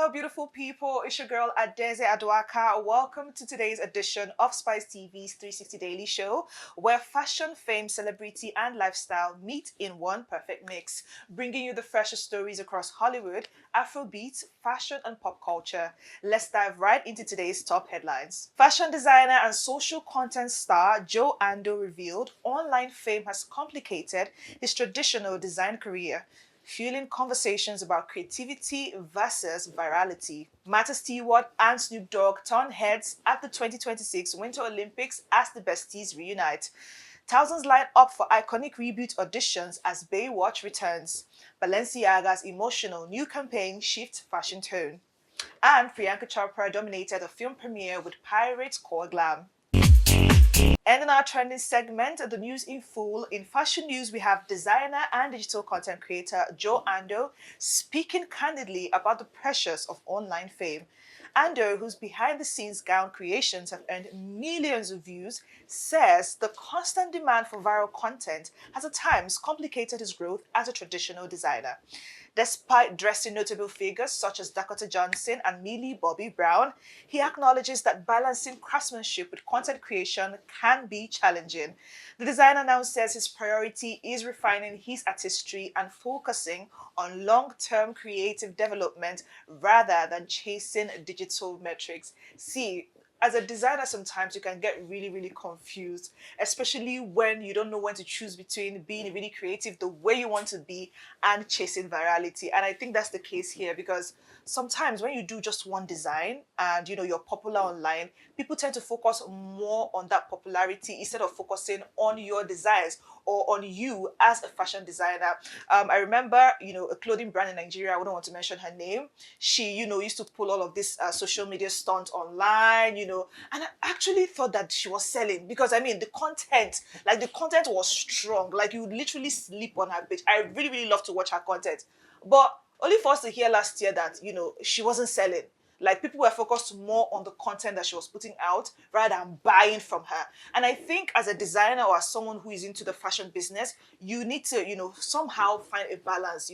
Hello, beautiful people. It's your girl Adeze Aduaka. Welcome to today's edition of Spice TV's 360 Daily Show, where fashion, fame, celebrity, and lifestyle meet in one perfect mix, bringing you the freshest stories across Hollywood, Afrobeat, fashion, and pop culture. Let's dive right into today's top headlines. Fashion designer and social content star Joe Ando revealed online fame has complicated his traditional design career, fueling conversations about creativity versus virality. Martha Stewart and Snoop Dogg turn heads at the 2026 Winter Olympics as the besties reunite. Thousands line up for iconic reboot auditions as Baywatch returns. Balenciaga's emotional new campaign shifts fashion tone. And Priyanka Chopra dominated a film premiere with Pirates Core Glam. And in our trending segment, the news in full. In fashion news, we have designer and digital content creator Joe Ando speaking candidly about the pressures of online fame. Ando, whose behind-the-scenes gown creations have earned millions of views, says the constant demand for viral content has at times complicated his growth as a traditional designer. Despite dressing notable figures such as Dakota Johnson and Millie Bobby Brown, he acknowledges that balancing craftsmanship with content creation can be challenging. The designer now says his priority is refining his artistry and focusing on long-term creative development rather than chasing digital metrics. See, as a designer, sometimes you can get really confused, especially when you don't know when to choose between being really creative the way you want to be and chasing virality. And I think that's the case here, because sometimes when you do just one design and you're popular online, people tend to focus more on that popularity instead of focusing on your designs or on you as a fashion designer. I remember, a clothing brand in Nigeria, I wouldn't want to mention her name. She, used to pull all of this social media stunts online, and I actually thought that she was selling, because I mean, the content was strong. Like, you would literally sleep on her page. I really love to watch her content. But only for us to hear last year that, she wasn't selling. Like, people were focused more on the content that she was putting out rather than buying from her. And I think as a designer or as someone who is into the fashion business, you need to, somehow find a balance,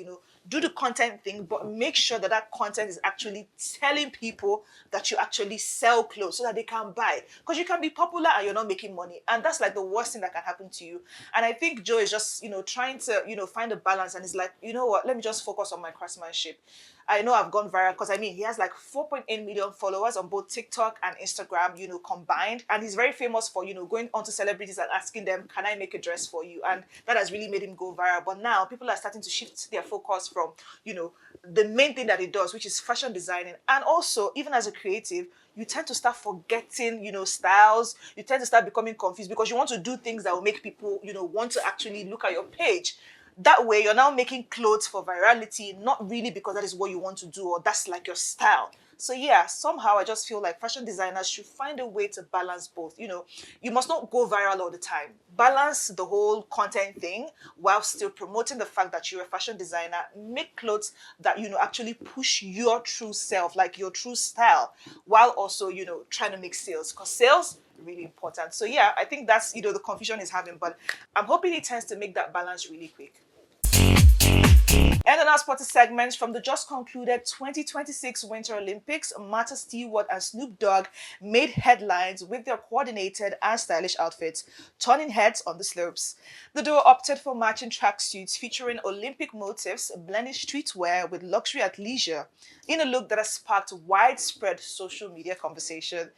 do the content thing, but make sure that that content is actually telling people that you actually sell clothes so that they can buy. Because you can be popular and you're not making money. And that's like the worst thing that can happen to you. And I think Joe is just, trying to, find a balance, and it's like, you know what, let me just focus on my craftsmanship. I know I've gone viral because I mean, he has like 4.8 million followers on both TikTok and Instagram, combined. And he's very famous for, going onto celebrities and asking them, can I make a dress for you? And that has really made him go viral. But now people are starting to shift their focus from, the main thing that he does, which is fashion designing. And also, even as a creative, you tend to start forgetting, styles. You tend to start becoming confused because you want to do things that will make people, want to actually look at your page. That way, you're now making clothes for virality, not really because that is what you want to do or that's like your style. So yeah, somehow I just feel like fashion designers should find a way to balance both. You must not go viral all the time. Balance the whole content thing while still promoting the fact that you're a fashion designer. Make clothes that, actually push your true self, like your true style, while also, trying to make sales, because sales really important. So yeah, I think that's, the confusion is having, but I'm hoping he tends to make that balance really quick. And in our sports segments, from the just concluded 2026 Winter Olympics, Martha Stewart and Snoop Dogg made headlines with their coordinated and stylish outfits, turning heads on the slopes. The duo opted for matching tracksuits featuring Olympic motifs, blending streetwear with luxury athleisure, in a look that has sparked widespread social media conversation.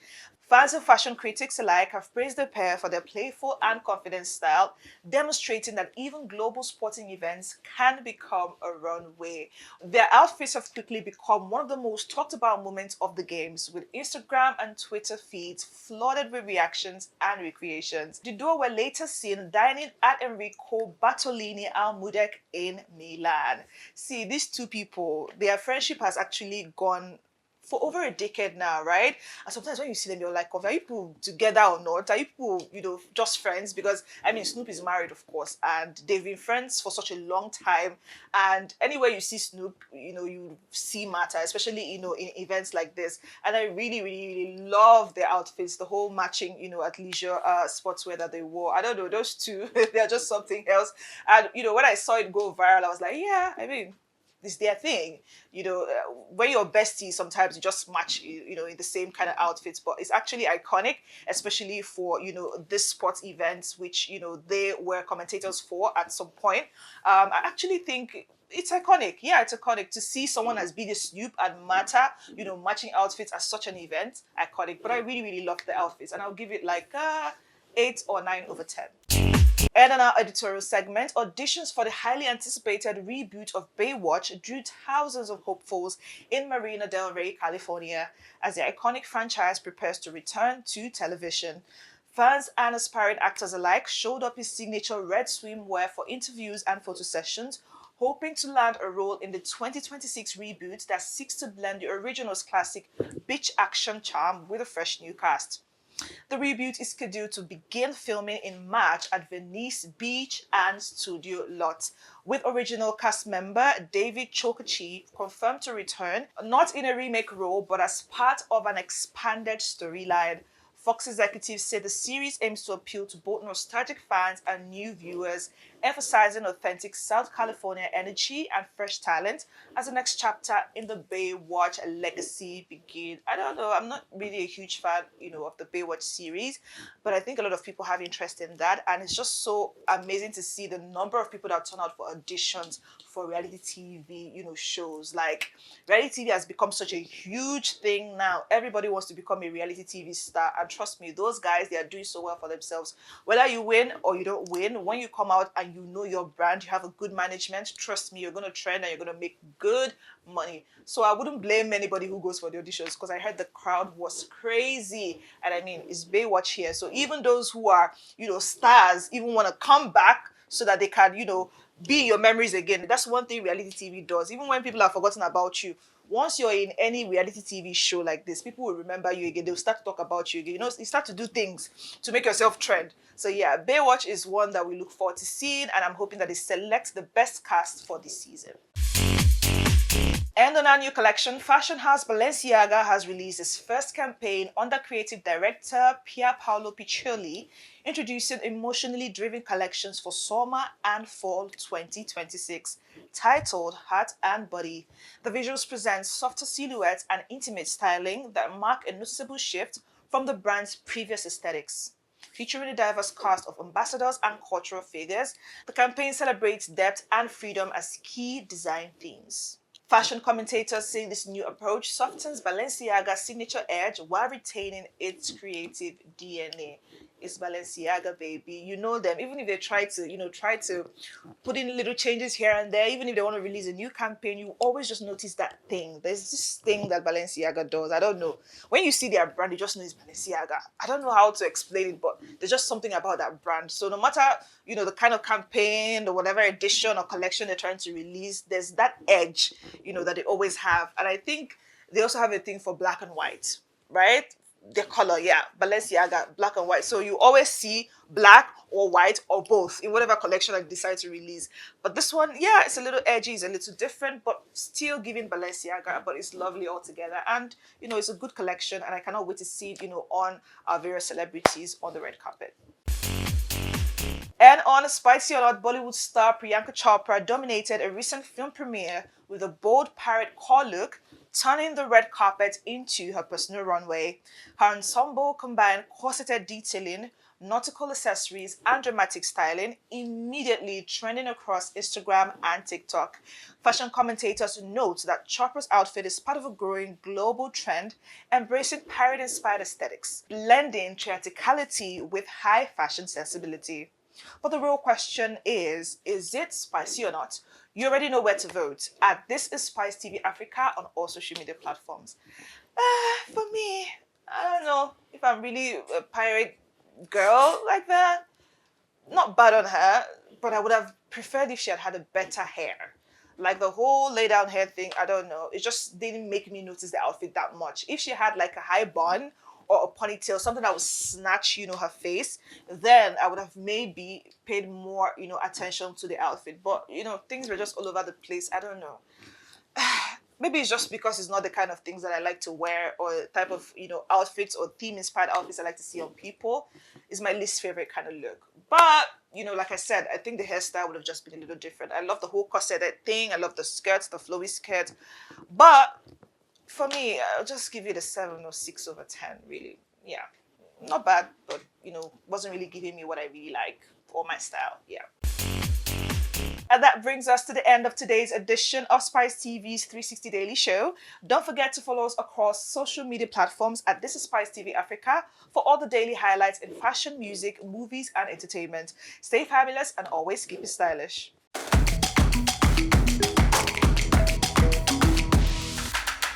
Fans and fashion critics alike have praised the pair for their playful and confident style, demonstrating that even global sporting events can become a runway. Their outfits have quickly become one of the most talked about moments of the games, with Instagram and Twitter feeds flooded with reactions and recreations. The duo were later seen dining at Enrico Bartolini Almudec in Milan. See, these two people, their friendship has actually gone for over a decade now, right? And sometimes when you see them, you're like, are you people together or not? Are you people, just friends? Because, I mean, Snoop is married, of course, and they've been friends for such a long time. And anywhere you see Snoop, you see Martha, especially, in events like this. And I really love their outfits, the whole matching, athleisure sportswear that they wore. I don't know, those two, they're just something else. And, when I saw it go viral, I was like, yeah, I mean, it's their thing. When you're besties, sometimes you just match, in the same kind of outfits, but it's actually iconic, especially for, this sports events, which, they were commentators for at some point. I actually think it's iconic. Yeah, it's iconic to see someone as big as Snoop and Mata, matching outfits at such an event. Iconic. But I really, really love the outfits, and I'll give it like 8 or 9 over 10. And in our editorial segment, auditions for the highly anticipated reboot of Baywatch drew thousands of hopefuls in Marina del Rey, California, as the iconic franchise prepares to return to television. Fans and aspiring actors alike showed up in signature red swimwear for interviews and photo sessions, hoping to land a role in the 2026 reboot that seeks to blend the original's classic beach action charm with a fresh new cast. The reboot is scheduled to begin filming in March at Venice Beach and Studio Lot, with original cast member David Chokachi confirmed to return, not in a remake role, but as part of an expanded storyline. Fox executives say the series aims to appeal to both nostalgic fans and new viewers, emphasizing authentic South California energy and fresh talent as the next chapter in the Baywatch legacy begins. I don't know, I'm not really a huge fan, of the Baywatch series, but I think a lot of people have interest in that, and it's just so amazing to see the number of people that turn out for auditions for reality TV, shows. Like, reality TV has become such a huge thing now. Everybody wants to become a reality TV star, and trust me, those guys, they are doing so well for themselves. Whether you win or you don't win, when you come out and you know your brand, you have a good management, trust me, you're going to trend and you're going to make good money. So I wouldn't blame anybody who goes for the auditions, because I heard the crowd was crazy. And I mean, it's Baywatch here. So even those who are, stars, even want to come back so that they can, be in your memories again. That's one thing reality TV does. Even when people have forgotten about you, once you're in any reality TV show like this, people will remember you again. They'll start to talk about you again. You start to do things to make yourself trend. So yeah, Baywatch is one that we look forward to seeing, and I'm hoping that they select the best cast for this season. And on our new collection, fashion house Balenciaga has released its first campaign under creative director Pier Paolo Piccioli, introducing emotionally driven collections for summer and fall 2026, titled Heart and Body. The visuals present softer silhouettes and intimate styling that mark a noticeable shift from the brand's previous aesthetics. Featuring a diverse cast of ambassadors and cultural figures, the campaign celebrates depth and freedom as key design themes. Fashion commentators say this new approach softens Balenciaga's signature edge while retaining its creative DNA. It's Balenciaga, baby. You know them. Even if they try to put in little changes here and there, even if they want to release a new campaign, you always just notice that thing. There's this thing that Balenciaga does. I don't know. When you see their brand, you just know it's Balenciaga. I don't know how to explain it, but there's just something about that brand. So no matter, the kind of campaign or whatever edition or collection they're trying to release, there's that edge, that they always have. And I think they also have a thing for black and white, right? The color, yeah, Balenciaga, black and white. So you always see black or white or both in whatever collection I decide to release. But this one, yeah, it's a little edgy, it's a little different, but still giving Balenciaga, but it's lovely altogether. And, it's a good collection, and I cannot wait to see it, on our various celebrities on the red carpet. And on Spicy or Not, Bollywood star Priyanka Chopra dominated a recent film premiere with a bold pirate core look, turning the red carpet into her personal runway. Her ensemble combined corseted detailing, nautical accessories, and dramatic styling, immediately trending across Instagram and TikTok. Fashion commentators note that Chopra's outfit is part of a growing global trend, embracing pirate-inspired aesthetics, blending theatricality with high fashion sensibility. But the real question is it spicy or not? You already know where to vote at This Is Spice TV Africa on all social media platforms. For me, I don't know if I'm really a pirate girl like that. Not bad on her, but I would have preferred if she had had a better hair. Like the whole lay down hair thing, I don't know. It just didn't make me notice the outfit that much. If she had like a high bun or a ponytail, something that would snatch, her face, then I would have maybe paid more, attention to the outfit. But, things were just all over the place. I don't know. maybe it's just because it's not the kind of things that I like to wear, or type of, outfits or theme inspired outfits I like to see on people. It's my least favorite kind of look. But, like I said, I think the hairstyle would have just been a little different. I love the whole corseted thing. I love the skirts, the flowy skirt. But for me, I'll just give it a 7 or 6 over 10, really. Yeah. Not bad, but, wasn't really giving me what I really like or my style. Yeah. And that brings us to the end of today's edition of Spice TV's 360 Daily Show. Don't forget to follow us across social media platforms at This is Spice TV Africa for all the daily highlights in fashion, music, movies, and entertainment. Stay fabulous and always keep it stylish.